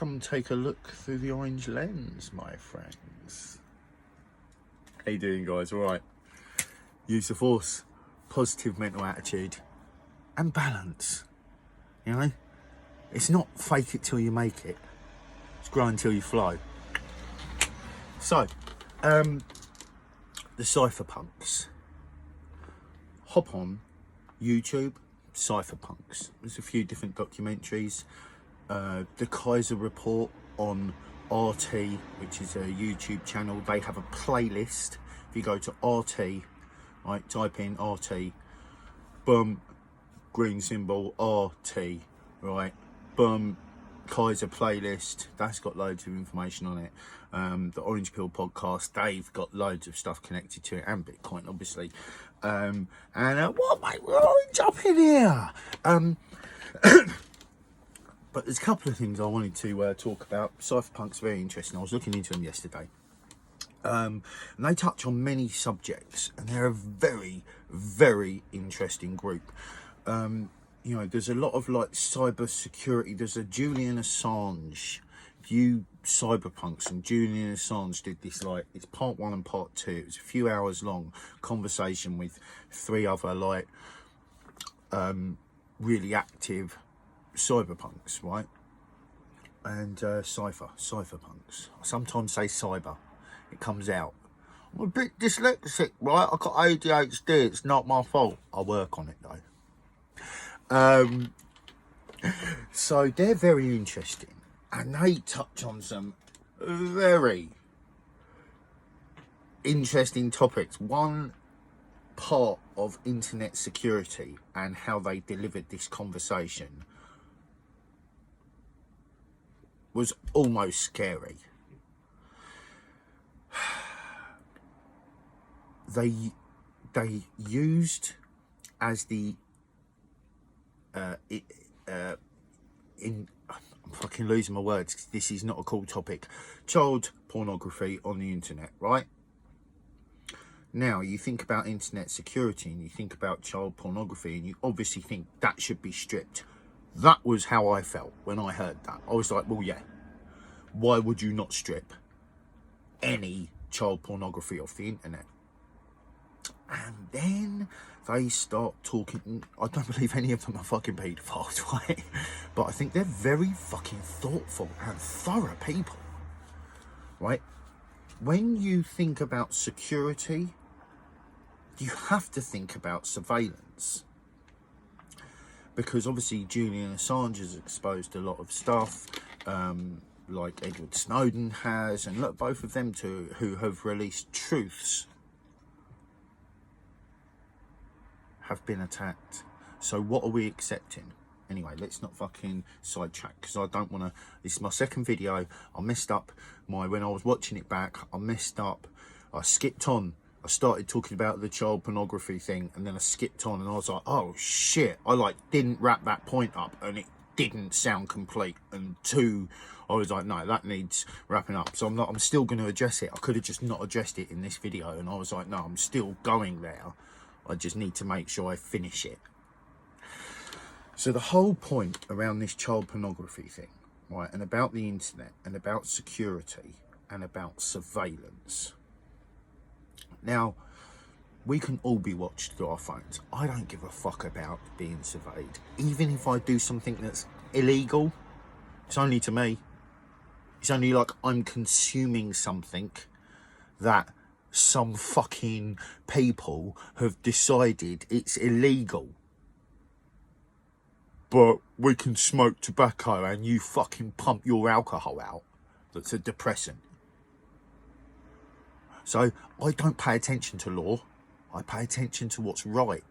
come take a look through the orange lens, my friends. How you doing, guys? All right. Use the force, positive mental attitude, and balance. You know, it's not fake it till you make it. It's grow until you fly. So, the cypherpunks. Hop on YouTube, cypherpunks. There's a few different documentaries. The Kaiser Report on RT, which is a YouTube channel. They have a playlist. If you go to RT, right, type in RT, boom, green symbol, RT, right, boom, Kaiser playlist. That's got loads of information on it. The Orange Pill podcast, they've got loads of stuff connected to it, and Bitcoin, obviously. What, mate, we're orange up in here. But there's a couple of things I wanted to talk about. Cypherpunk's very interesting. I was looking into them yesterday. And they touch on many subjects, and they're a very, very interesting group. You know, there's a lot of like cyber security. There's a Julian Assange, view cyberpunks, and Julian Assange did this, like, it's part 1 and part 2. It was a few hours long conversation with 3 other like really active cyberpunks, right? And cypherpunks. I sometimes say cyber. It comes out. I'm a bit dyslexic, right? I've got ADHD. It's not my fault. I work on it though. So they're very interesting, and they touch on some very interesting topics. One part of internet security and how they delivered this conversation was almost scary. They used as the I'm fucking losing my words, 'cause this is not a cool topic. Child pornography on the internet, right? Now you think about internet security and you think about child pornography, and you obviously think that should be stripped. That was how I felt when I heard that. I was like, well, yeah, why would you not strip any child pornography off the internet? And then they start talking. I don't believe any of them are fucking paedophiles, right? But I think they're very fucking thoughtful and thorough people, right? When you think about security, you have to think about surveillance. Because obviously Julian Assange has exposed a lot of stuff, like Edward Snowden has, and look, both of them two who have released truths have been attacked. So what are we accepting? Anyway, let's not fucking sidetrack, because I don't want to. This is my second video. I messed up when I was watching it back. I messed up. I skipped on. I started talking about the child pornography thing, and then I skipped on, and I was like, oh shit, I didn't wrap that point up, and it didn't sound complete. And 2, I was like, no, that needs wrapping up. So I'm still going to address it. I could have just not addressed it in this video, and I was like, no, I'm still going there. I just need to make sure I finish it. So the whole point around this child pornography thing, right, and about the internet, and about security, and about surveillance. Now, we can all be watched through our phones. I don't give a fuck about being surveyed. Even if I do something that's illegal, it's only to me. It's only like I'm consuming something that some fucking people have decided it's illegal. But we can smoke tobacco and you fucking pump your alcohol out. That's a depressant. So I don't pay attention to law. I pay attention to what's right.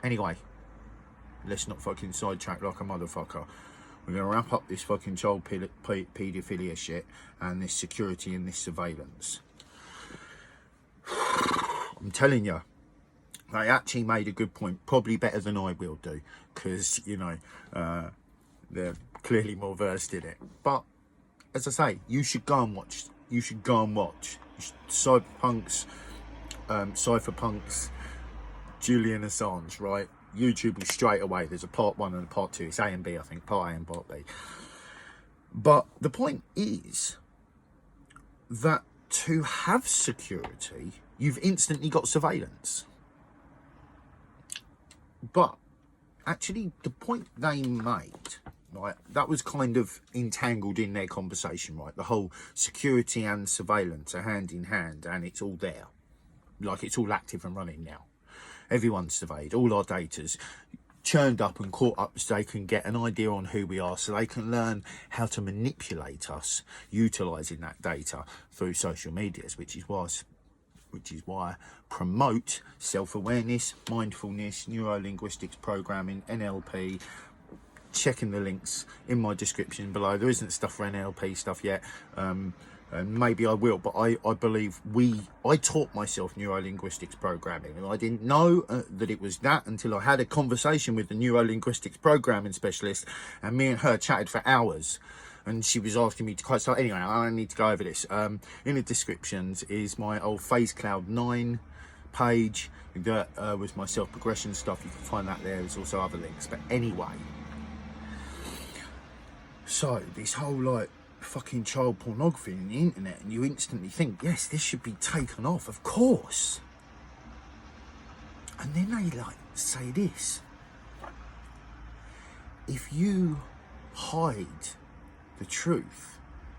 Anyway, let's not fucking sidetrack like a motherfucker. We're going to wrap up this fucking child paedophilia shit and this security and this surveillance. I'm telling you, they actually made a good point. Probably better than I will do. Because, you know, they're clearly more versed in it. But, as I say, you should go and watch. You should go and watch. Cypherpunks, Julian Assange, right? YouTube will straight away. There's a part 1 and a part 2. It's A and B, I think. Part A and part B. But the point is that to have security, you've instantly got surveillance. But actually, the point they made, right, that was kind of entangled in their conversation, right? The whole security and surveillance are hand in hand, and it's all there. Like, it's all active and running now. Everyone's surveyed. All our data's churned up and caught up so they can get an idea on who we are, so they can learn how to manipulate us utilising that data through social medias, which is why I promote self-awareness, mindfulness, neuro-linguistics programming, NLP. Checking the links in my description below. There isn't stuff for NLP stuff yet, and maybe I will, but I believe I taught myself neuro-linguistics programming, and I didn't know that it was that until I had a conversation with the neuro-linguistics programming specialist, and me and her chatted for hours. And she was asking me to quite. So anyway, I need to go over this. In the descriptions is my old Cloud 9 page that was my self-progression stuff. You can find that there. There's also other links. But anyway, so this whole like fucking child pornography on the internet, and you instantly think, yes, this should be taken off, of course. And then they like say this: if you hide the truth,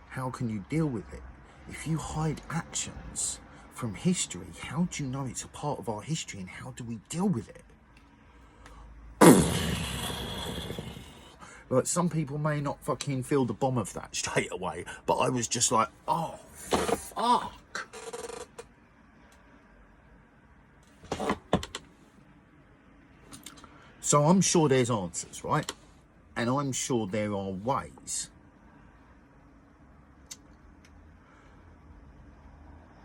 how can you deal with it? If you hide actions from history, how do you know it's a part of our history, and how do we deal with it? Like, some people may not fucking feel the bomb of that straight away, but I was just like, oh, fuck. So I'm sure there's answers, right? And I'm sure there are ways.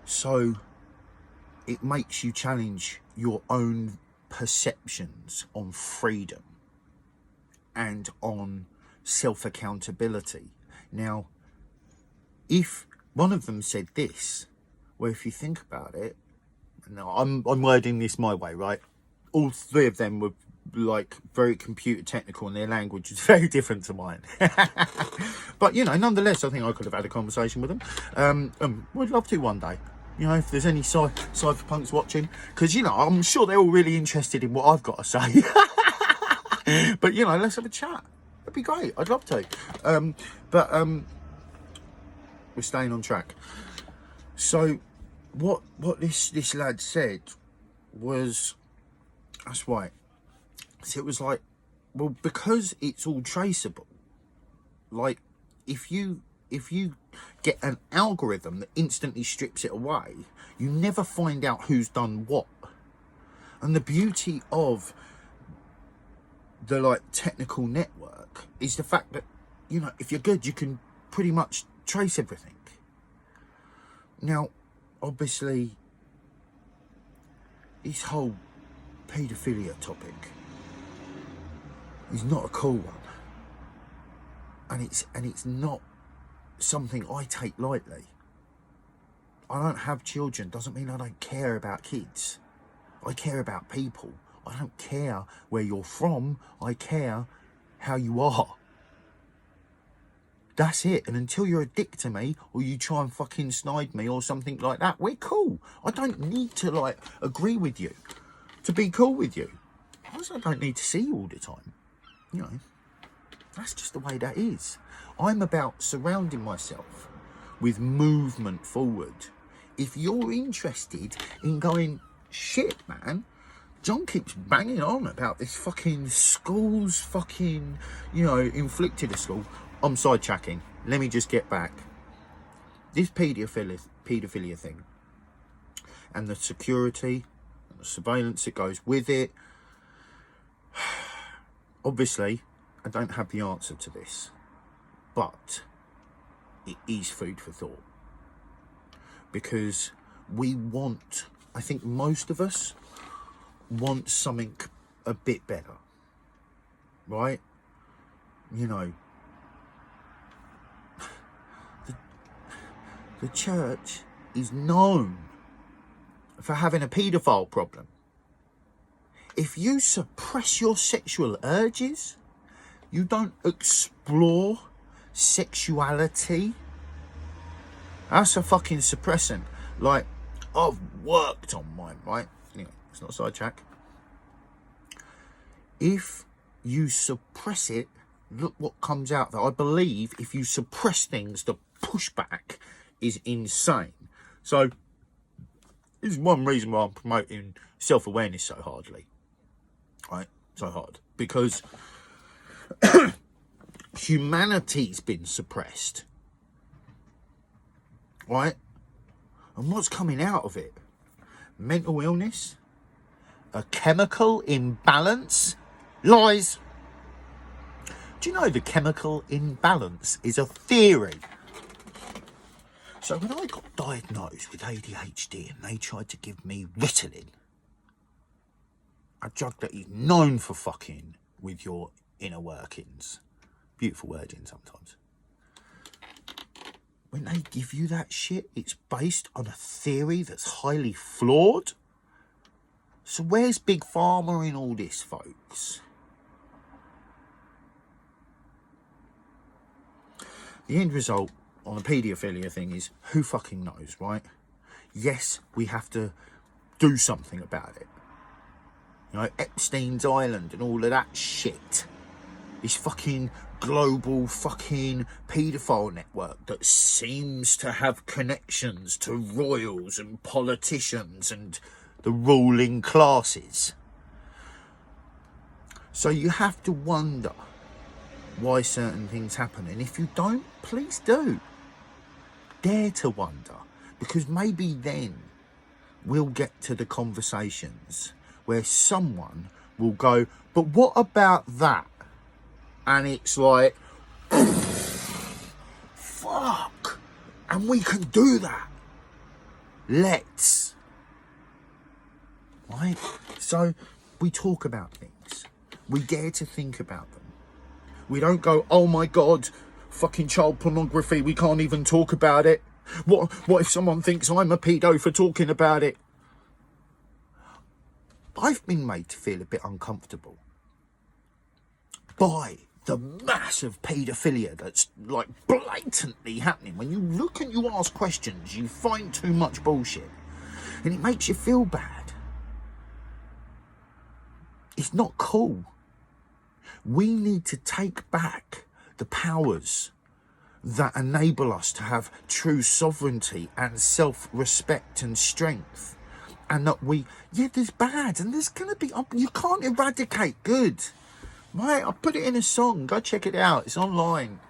So it makes you challenge your own perceptions on freedom and on self-accountability. Now, if one of them said this, well, if you think about it, now I'm wording this my way, right? All three of them were like very computer technical, and their language is very different to mine. But, you know, nonetheless, I think I could have had a conversation with them. Would love to one day. You know, if there's any cypherpunks watching, because, you know, I'm sure they're all really interested in what I've got to say. But, you know, let's have a chat. That'd be great. I'd love to. But we're staying on track. So what this lad said was, that's right. So it was like, well, because it's all traceable, like, if you get an algorithm that instantly strips it away, you never find out who's done what. And the beauty of the like technical network is the fact that, you know, if you're good, you can pretty much trace everything. Now, obviously, this whole paedophilia topic is not a cool one, and it's not something I take lightly. I don't have children, doesn't mean I don't care about kids. I care about people. I don't care where you're from, I care how you are. That's it. And until you're a dick to me, or you try and fucking snide me or something like that, we're cool. I don't need to like agree with you to be cool with you. I also don't need to see you all the time. You know, that's just the way that is. I'm about surrounding myself with movement forward. If you're interested in going, shit, man, John keeps banging on about this fucking school's fucking, you know, inflicted a school. I'm sidetracking. Let me just get back. This paedophilia thing, and the security and the surveillance that goes with it. Obviously, I don't have the answer to this, but it is food for thought. Because we want, I think most of us want something a bit better, right? You know, the church is known for having a paedophile problem. if you suppress your sexual urges, you don't explore sexuality, that's a fucking suppressant. Like, I've worked on mine, right? Anyway, it's not a sidetrack. If you suppress it, look what comes out. That I believe if you suppress things, the pushback is insane. So this is one reason why I'm promoting self-awareness so hardly, right? So hard, because humanity's been suppressed, right? And what's coming out of it? Mental illness, a chemical imbalance, lies. Do you know the chemical imbalance is a theory? So when I got diagnosed with ADHD and they tried to give me Ritalin, a drug that is known for fucking with your inner workings, beautiful wording sometimes. When they give you that shit, it's based on a theory that's highly flawed. So where's Big Pharma in all this, folks? The end result on the paedophilia thing is, who fucking knows, right? Yes, we have to do something about it. You know, Epstein's Island and all of that shit. This fucking global fucking paedophile network that seems to have connections to royals and politicians and the ruling classes. So you have to wonder why certain things happen. And if you don't, please do. Dare to wonder. Because maybe then we'll get to the conversations where someone will go, but what about that? And it's like, fuck, and we can do that. Let's. Right? So we talk about things. We dare to think about them. We don't go, oh my God, fucking child pornography, we can't even talk about it. What if someone thinks I'm a pedo for talking about it? I've been made to feel a bit uncomfortable by the massive paedophilia that's like blatantly happening. When you look and you ask questions, you find too much bullshit. And it makes you feel bad. It's not cool. We need to take back the powers that enable us to have true sovereignty and self-respect and strength. And that there's bad and there's going to be, you can't eradicate good. Right, I put it in a song. Go check it out. It's online.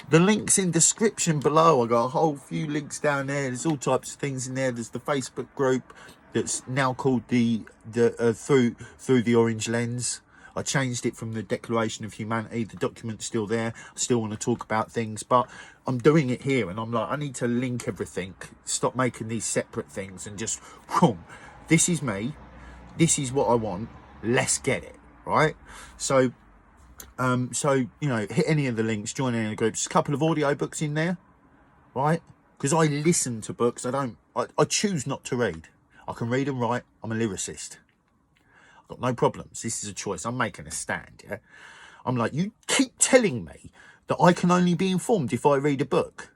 The link's in description below. I got a whole few links down there. There's all types of things in there. There's the Facebook group that's now called the through the Orange Lens. I changed it from the Declaration of Humanity. The document's still there. I still want to talk about things, but I'm doing it here, and I'm like, I need to link everything. Stop making these separate things and just, boom. This is me. This is what I want. Let's get it. Right, so you know, hit any of the links, join any of the groups. There's a couple of audiobooks in there, right? Because I listen to books. I choose not to read. I can read and write. I'm a lyricist. I've got no problems. This is a choice. I'm making a stand. Yeah, I'm like, you keep telling me that I can only be informed if I read a book.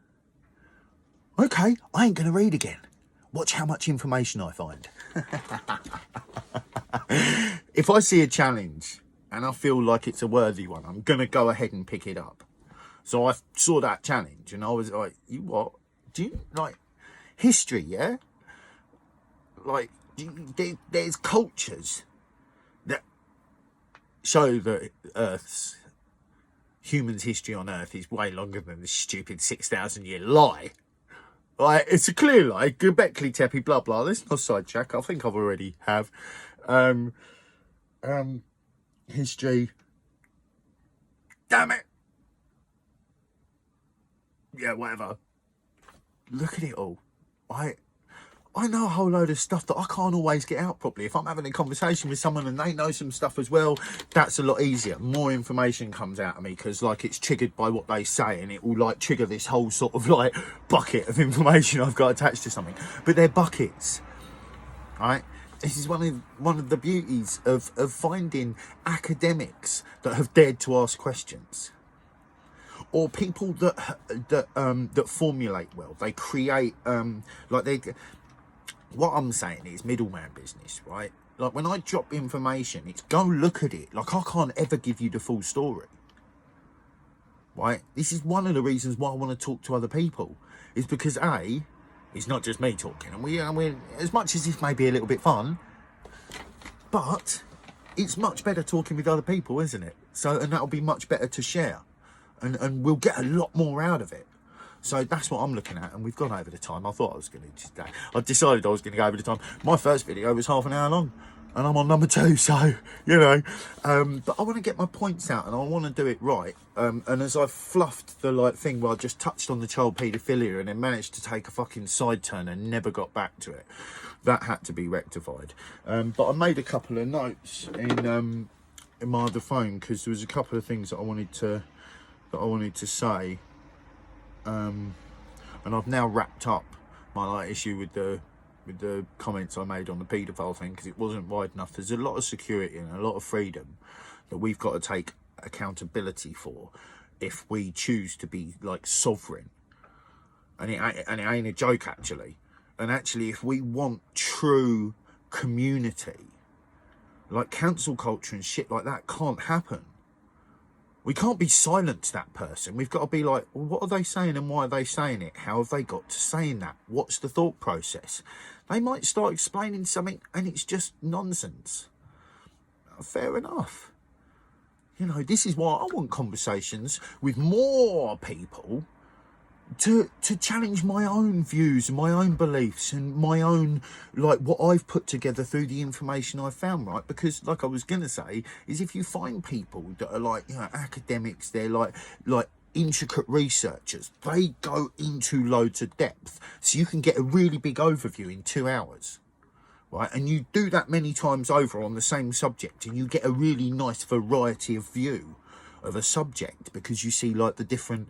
Okay, I ain't gonna read again. Watch how much information I find. If I see a challenge and I feel like it's a worthy one, I'm going to go ahead and pick it up. So I saw that challenge and I was like, you what? Do you like history, yeah? Like, there's cultures that show that humans' history on Earth is way longer than this stupid 6,000-year lie. Like, it's a clear lie. Göbekli Tepe, blah, blah. Let's not sidetrack. I think I've already have. History. Damn it. Yeah, whatever. Look at it all. I know a whole load of stuff that I can't always get out properly. If I'm having a conversation with someone and they know some stuff as well, that's a lot easier. More information comes out of me because, like, it's triggered by what they say, and it will, like, trigger this whole sort of, like, bucket of information I've got attached to something. But they're buckets, right? This is one of the beauties of finding academics that have dared to ask questions, or people that formulate well. They create what I'm saying is middleman business, right? Like when I drop information, it's go look at it. Like I can't ever give you the full story, right? This is one of the reasons why I want to talk to other people, is because it's not just me talking, and we're as much as this may be a little bit fun, but it's much better talking with other people, isn't it? So, and that'll be much better to share, and we'll get a lot more out of it. So that's what I'm looking at, and we've gone over the time. I thought I was going to I decided I was going to go over the time. My first video was half an hour long, and I'm on number 2, so, you know. But I want to get my points out, and I want to do it right. And as I fluffed the thing where I just touched on the child paedophilia and then managed to take a fucking side turn and never got back to it, that had to be rectified. But I made a couple of notes in my other phone, because there was a couple of things that I wanted to say. And I've now wrapped up my issue with the comments I made on the paedophile thing, because it wasn't wide enough. There's a lot of security and a lot of freedom that we've got to take accountability for if we choose to be like sovereign, and it ain't a joke actually. And actually, if we want true community, like cancel culture and shit like that can't happen. We can't be silent to that person. We've got to be like, well, what are they saying and why are they saying it? How have they got to saying that? What's the thought process? They might start explaining something and it's just nonsense. Fair enough. You know, this is why I want conversations with more people to challenge my own views and my own beliefs and my own, like, what I've put together through the information I've found, right? Because like I was gonna say, is if you find people that are like, you know, academics, they're like intricate researchers, they go into loads of depth, so you can get a really big overview in 2 hours, right? And you do that many times over on the same subject, and you get a really nice variety of view of a subject, because you see like the different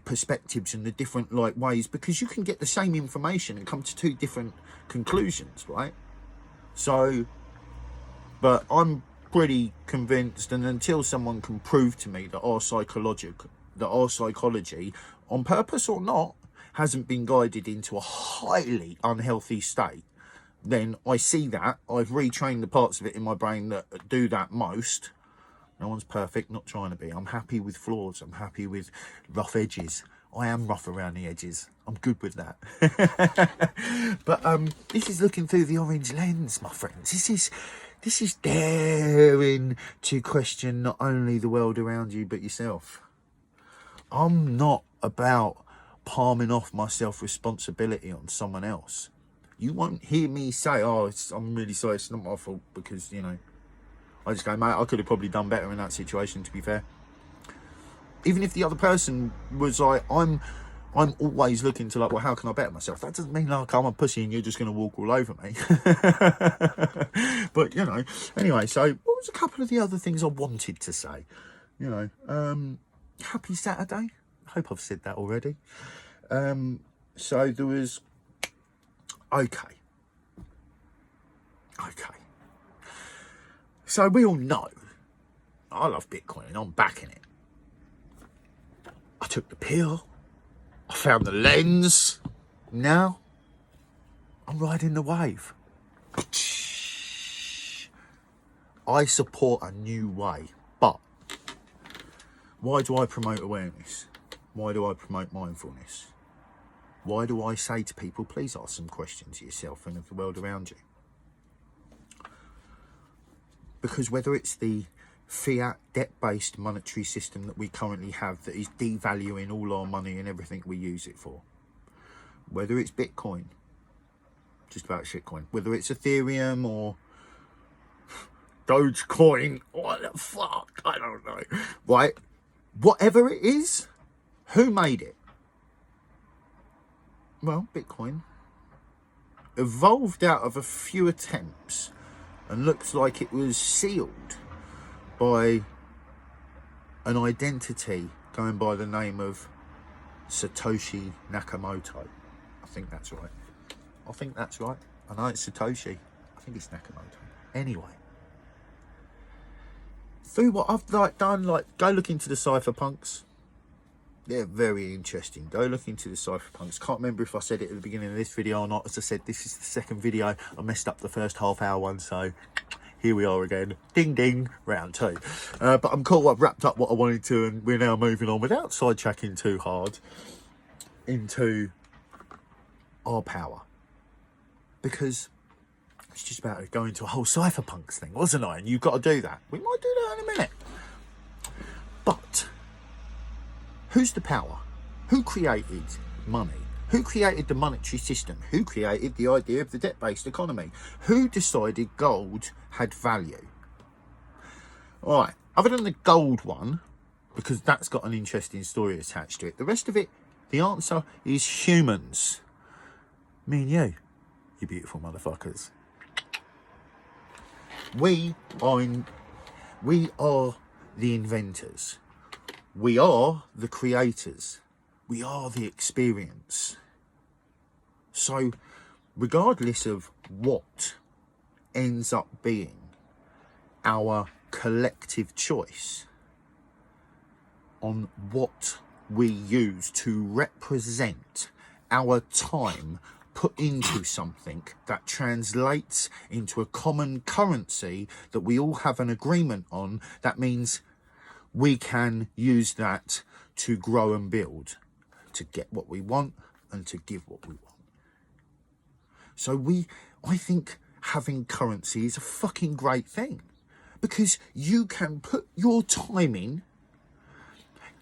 perspectives and the different like ways, because you can get the same information and come to 2 different conclusions, right? So, but I'm pretty convinced, and until someone can prove to me that our psychology, on purpose or not, hasn't been guided into a highly unhealthy state, then I see that I've retrained the parts of it in my brain that do that most. No one's perfect, not trying to be. I'm happy with flaws. I'm happy with rough edges. I am rough around the edges. I'm good with that. But this is looking through the orange lens, my friends. This is daring to question not only the world around you, but yourself. I'm not about palming off my self-responsibility on someone else. You won't hear me say, oh, I'm really sorry, it's not my fault, because, you know, I just go, mate, I could have probably done better in that situation, to be fair. Even if the other person was like, I'm always looking to like, well, how can I better myself? That doesn't mean like I'm a pussy and you're just going to walk all over me. But, you know, anyway, so what was a couple of the other things I wanted to say? You know, happy Saturday. I hope I've said that already. So there was, okay. So we all know I love Bitcoin and I'm backing it. I took the pill. I found the lens. Now I'm riding the wave. I support a new way. But why do I promote awareness? Why do I promote mindfulness? Why do I say to people, please ask some questions of yourself and of the world around you? Because whether it's the fiat debt-based monetary system that we currently have that is devaluing all our money and everything we use it for, whether it's Bitcoin, just about shitcoin, whether it's Ethereum or Dogecoin, what the fuck, I don't know, right? Whatever it is, who made it? Well, Bitcoin evolved out of a few attempts and looks like it was sealed by an identity going by the name of Satoshi Nakamoto. I think that's right. I know it's Satoshi. I think it's Nakamoto. Anyway, through what I've done, go look into the cypherpunks. They're very interesting. Go look into the cypherpunks. Can't remember if I said it at the beginning of this video or not. As I said, this is the second video. I messed up the first half-hour one, so here we are again. Ding ding, round 2. But I'm cool. I've wrapped up what I wanted to, and we're now moving on without sidetracking too hard into our power, because it's just about to go into a whole cypherpunks thing, wasn't I? And you've got to do that. We might do that in a minute. But who's the power? Who created money? Who created the monetary system? Who created the idea of the debt-based economy? Who decided gold had value? All right, other than the gold one, because that's got an interesting story attached to it, the rest of it, the answer is humans. Me and you beautiful motherfuckers. We are the inventors. We are the creators. We are the experience. So, regardless of what ends up being our collective choice on what we use to represent our time put into something that translates into a common currency that we all have an agreement on, that means we can use that to grow and build, to get what we want and to give what we want. So I think having currency is a fucking great thing, because you can put your time in,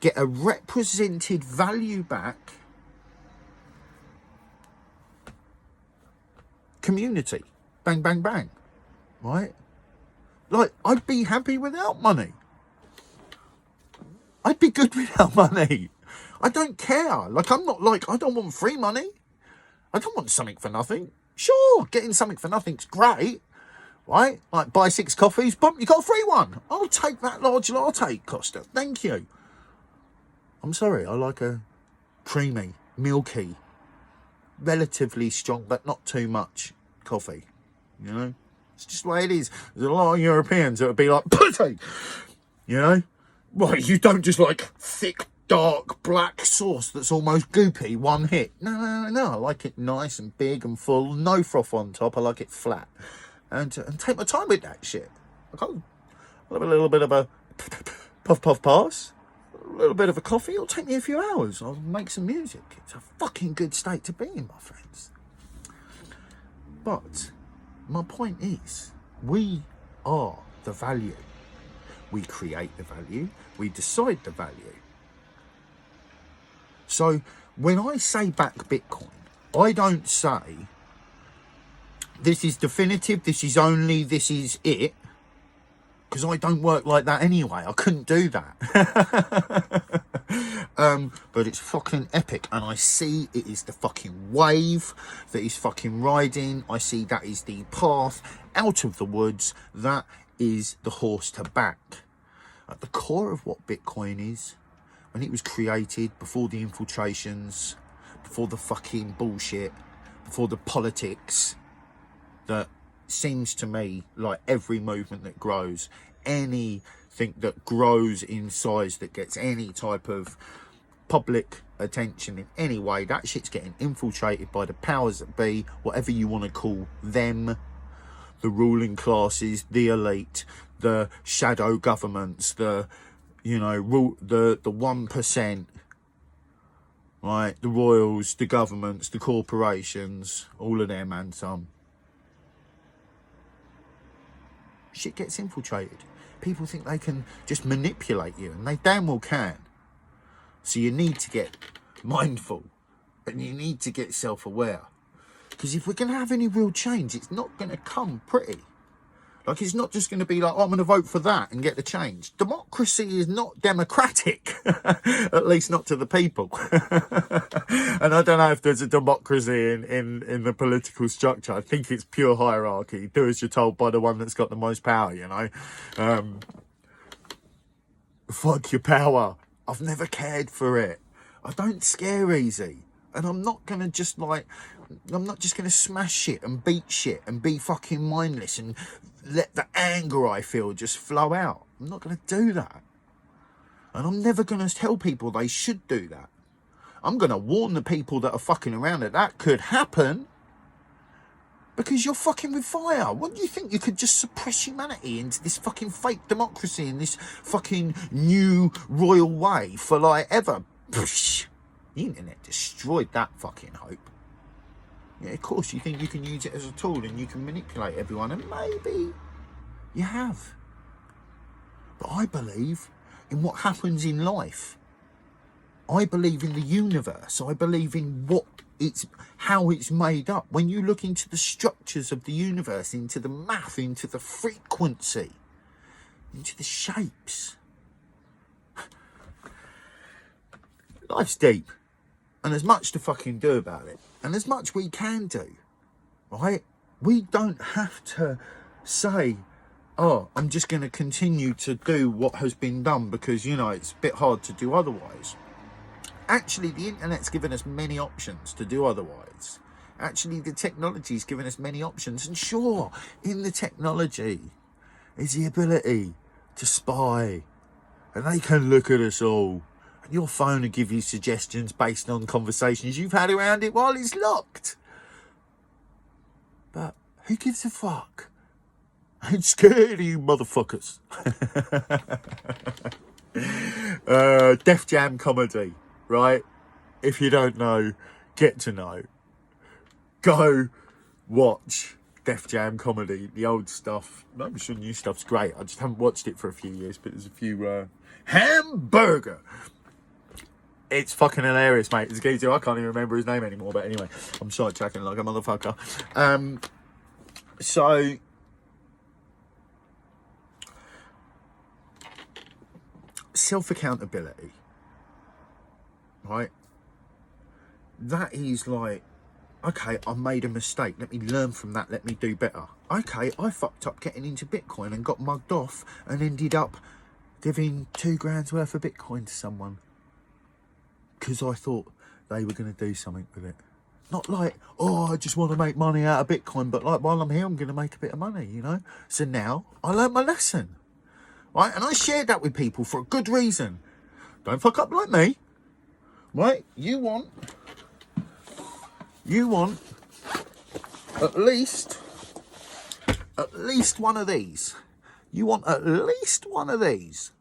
get a represented value back, community, bang, bang, bang, right? Like, I'd be happy without money. I'd be good without money. I don't care. Like, I'm not like, I don't want free money. I don't want something for nothing. Sure, getting something for nothing's great, right? Like, buy 6 coffees, boom, you got a free one. I'll take that large latte, Costa. Thank you. I'm sorry, I like a creamy, milky, relatively strong, but not too much coffee, you know? It's just the way it is. There's a lot of Europeans that would be like, pussy, you know? Right, you don't just like thick, dark, black sauce that's almost goopy, one hit. No. I like it nice and big and full, no froth on top. I like it flat. And take my time with that shit. I'll have a little bit of a puff pass, a little bit of a coffee. It'll take me a few hours. I'll make some music. It's a fucking good state to be in, my friends. But my point is, we are the value. We create the value. We decide the value. So when I say back Bitcoin, I don't say this is definitive, this is only, this is it. Because I don't work like that anyway. I couldn't do that. But it's fucking epic. And I see it is the fucking wave that is fucking riding. I see that is the path out of the woods. That is the horse to back. At the core of what Bitcoin is, when it was created, before the infiltrations, before the fucking bullshit, before the politics, that seems to me like every movement that grows, anything that grows in size, that gets any type of public attention in any way, that shit's getting infiltrated by the powers that be, whatever you want to call them, the ruling classes, the elite, the shadow governments, the, you know, the 1%, right, the royals, the governments, the corporations, all of them and some. Shit gets infiltrated. People think they can just manipulate you, and they damn well can. So you need to get mindful, and you need to get self-aware. Because if we're going to have any real change, it's not going to come pretty. Like, it's not just going to be like, oh, I'm going to vote for that and get the change. Democracy is not democratic, at least not to the people. And I don't know if there's a democracy in the political structure. I think it's pure hierarchy. Do as you're told by the one that's got the most power, you know. Fuck your power. I've never cared for it. I don't scare easy. And I'm not going to just like, I'm not just going to smash shit and beat shit and be fucking mindless and let the anger I feel just flow out. I'm not going to do that. And I'm never going to tell people they should do that. I'm going to warn the people that are fucking around that could happen. Because you're fucking with fire. What do you think? You could just suppress humanity into this fucking fake democracy in this fucking new royal way for like ever? Psh, the internet destroyed that fucking hope. Yeah, of course, you think you can use it as a tool and you can manipulate everyone, and maybe you have. But I believe in what happens in life. I believe in the universe. I believe in how it's made up. When you look into the structures of the universe, into the math, into the frequency, into the shapes. Life's deep. And there's much to fucking do about it. And there's much we can do. Right? We don't have to say, oh, I'm just going to continue to do what has been done because, you know, it's a bit hard to do otherwise. Actually, the internet's given us many options to do otherwise. Actually, the technology's given us many options. And sure, in the technology is the ability to spy. And they can look at us all. And your phone will give you suggestions based on conversations you've had around it while it's locked. But who gives a fuck? I'm scared of you motherfuckers. Def Jam comedy. Right? If you don't know, get to know. Go watch Def Jam comedy, the old stuff. I'm sure new stuff's great. I just haven't watched it for a few years, but there's a few hamburger. It's fucking hilarious, mate. It's a geezer. I can't even remember his name anymore, but anyway, I'm sidetracking like a motherfucker. So self-accountability. Right, that is like, okay, I made a mistake. Let me learn from that. Let me do better. Okay, I fucked up getting into Bitcoin and got mugged off and ended up giving $2,000 worth of Bitcoin to someone because I thought they were going to do something with it. Not like, oh, I just want to make money out of Bitcoin, but like while I'm here, I'm going to make a bit of money, you know? So now I learned my lesson, right? And I shared that with people for a good reason. Don't fuck up like me. Right, you want at least one of these. You want at least one of these.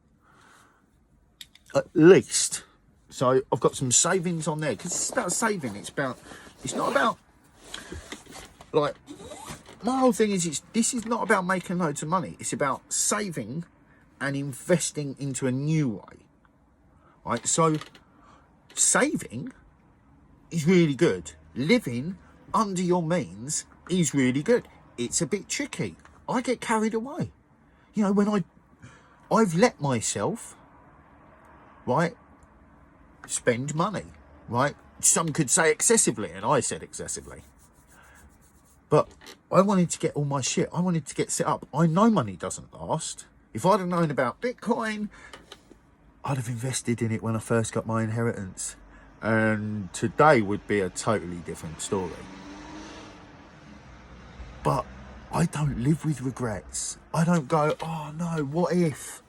At least. So I've got some savings on there because it's about saving. It's not about like, my whole thing is this is not about making loads of money. It's about saving and investing into a new way. Right, so saving is really good. Living under your means is really good. It's a bit tricky. I get carried away. You know, when I've let myself, right, spend money, right? Some could say excessively, and I said excessively. But I wanted to get all my shit. I wanted to get set up. I know money doesn't last. If I'd have known about Bitcoin, I'd have invested in it when I first got my inheritance. And today would be a totally different story. But I don't live with regrets. I don't go, oh no, what if?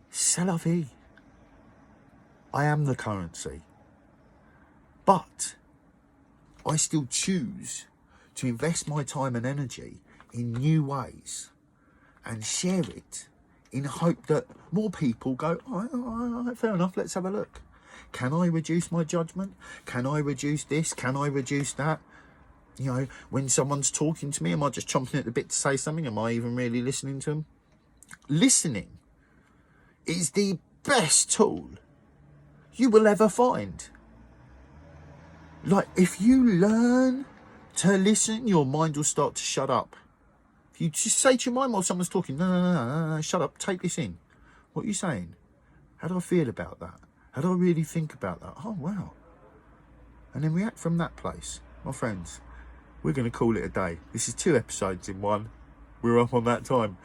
C'est la vie. I am the currency. But I still choose to invest my time and energy in new ways and share it in hope that more people go, all right, fair enough, let's have a look. Can I reduce my judgment? Can I reduce this? Can I reduce that? You know, when someone's talking to me, am I just chomping at the bit to say something? Am I even really listening to them? Listening is the best tool you will ever find. Like, if you learn to listen, your mind will start to shut up. If you just say to your mind while someone's talking, no, shut up, take this in. What are you saying? How do I feel about that? How do I really think about that? Oh, wow. And then react from that place. My friends, we're going to call it a day. This is 2 episodes in one. We're up on that time.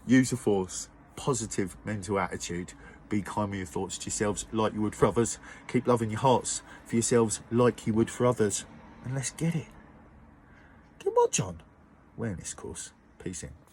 Use the force. Positive mental attitude. Be kind with your thoughts to yourselves like you would for others. Keep loving your hearts for yourselves like you would for others. And let's get it. Get what, John? Awareness course. Peace in.